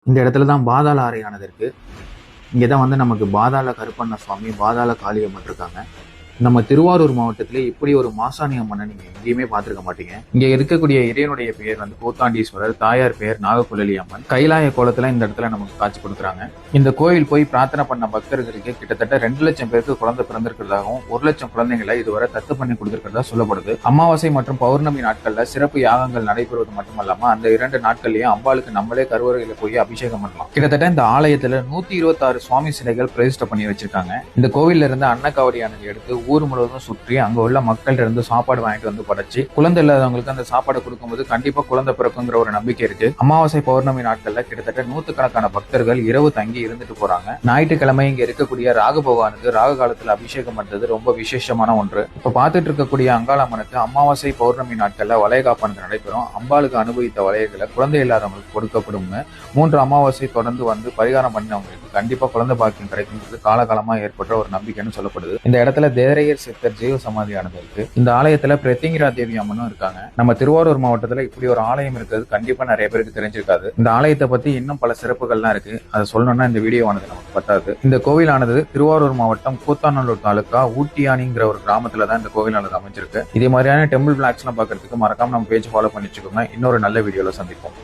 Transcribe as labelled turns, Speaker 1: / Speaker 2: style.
Speaker 1: இந்த இடத்துல தான் பாதாள அறையானது இருக்கு. இங்கே தான் வந்து நமக்கு பாதாள கருப்பண்ண சுவாமி, பாதாள காளியம்மன் இருக்காங்க. நம்ம திருவாரூர் மாவட்டத்திலே இப்படி ஒரு மாசாணி அம்மனை நீங்க எங்கேயுமே பார்த்திருக்க மாட்டீங்க. இங்க இருக்கக்கூடிய இறைவனுடைய பெயர் வந்து கூத்தாண்டீஸ்வரர், தாயார் பெயர் நாகக்குழலி அம்மன். கைலாய கோலத்துல இந்த இடத்துல நமக்கு காட்சி கொடுக்குறாங்க. இந்த கோயில் போய் பிரார்த்தனை பண்ண பக்தர்களுக்கு கிட்டத்தட்ட 2 லட்சம் பேருக்கு குழந்தை பிறந்திருக்கிறதாகவும் 1 லட்சம் குழந்தைகளை இதுவரை தத்து பண்ணி கொடுத்திருக்கிறதா சொல்லப்படுது. அமாவாசை மற்றும் பௌர்ணமி நாட்கள்ல சிறப்பு யாகங்கள் நடைபெறுவது மட்டுமல்லாம அந்த 2 நாட்கள்லயும் அம்பாளுக்கு நம்மளே கருவறையில போய் அபிஷேகம் பண்ணலாம். கிட்டத்தட்ட இந்த ஆலயத்துல 126 சுவாமி சிலைகள் பிரதிஷ்டை பண்ணி வச்சிருக்காங்க. இந்த கோவில்ல இருந்து அன்னக்காவடியானது எடுத்து ஊர் முழுவதும் சுற்றி அங்க உள்ள மக்கள் இருந்து சாப்பாடு வாங்கிட்டு வந்து படைச்சு குழந்தை இல்லாதவங்களுக்கு அந்த சாப்பாடு கொடுக்கும்போது கண்டிப்பா குழந்தை பிறக்குங்கிற ஒரு நம்பிக்கை இருக்கு. அமாவாசை பௌர்ணமி நாட்கள்ல கிட்டத்தட்ட 100கணக்கான பக்தர்கள் இரவு தங்கி இருந்துட்டு போறாங்க. ஞாயிற்றுக்கிழமை இங்க இருக்கக்கூடிய ராகு பகவானுக்கு ராகு காலத்துல அபிஷேகம் பண்றது ரொம்ப விசேஷமான ஒன்று. இப்ப பார்த்துட்டு இருக்கக்கூடிய அங்காளம்மனுக்கு அமாவாசை பௌர்ணமி நாட்கள்ல வளையகாப்பானது நடைபெறும். அம்பாளுக்கு அனுபவித்த வளையங்களை குழந்தை இல்லாதவங்களுக்கு கொடுக்கப்படும். 3 அமாவாசை தொடர்ந்து வந்து பரிகாரம் பண்ணவங்களுக்கு கண்டிப்பா குழந்தை பாக்கியம் கிடைக்குங்கிறது காலகாலமா ஏற்பட்ட ஒரு நம்பிக்கைன்னு சொல்லப்படுது. இந்த இடத்துல தேரையர் சித்தர் ஜீவ சமாதியானது இருக்கு. இந்த ஆலயத்துல பிரத்திங்கிரா தேவி அம்மனும் இருக்காங்க. நம்ம திருவாரூர் மாவட்டத்துல இப்படி ஒரு ஆலயம் இருக்கிறது கண்டிப்பா நிறைய பேருக்கு தெரிஞ்சிருக்காது. இந்த ஆலயத்தை பத்தி இன்னும் பல சிறப்புகள்லாம் இருக்கு. அதை சொல்லணும்னா இந்த வீடியோவானது நமக்கு பத்தாது. இந்த கோவிலானது திருவாரூர் மாவட்டம் கூத்தாநல்லூர் தாலுகா ஊட்டியானிங்கிற ஒரு கிராமத்துல தான் இந்த கோவிலானது அமைஞ்சிருக்கு. இதே மாதிரியான டெம்பிள் பிளாக்ஸ் எல்லாம் பாக்குறதுக்கு மறக்காம நம்ம பேஜ் ஃபாலோ பண்ணி வச்சுக்கோங்க. இன்னொரு நல்ல வீடியோல சந்திப்போம்.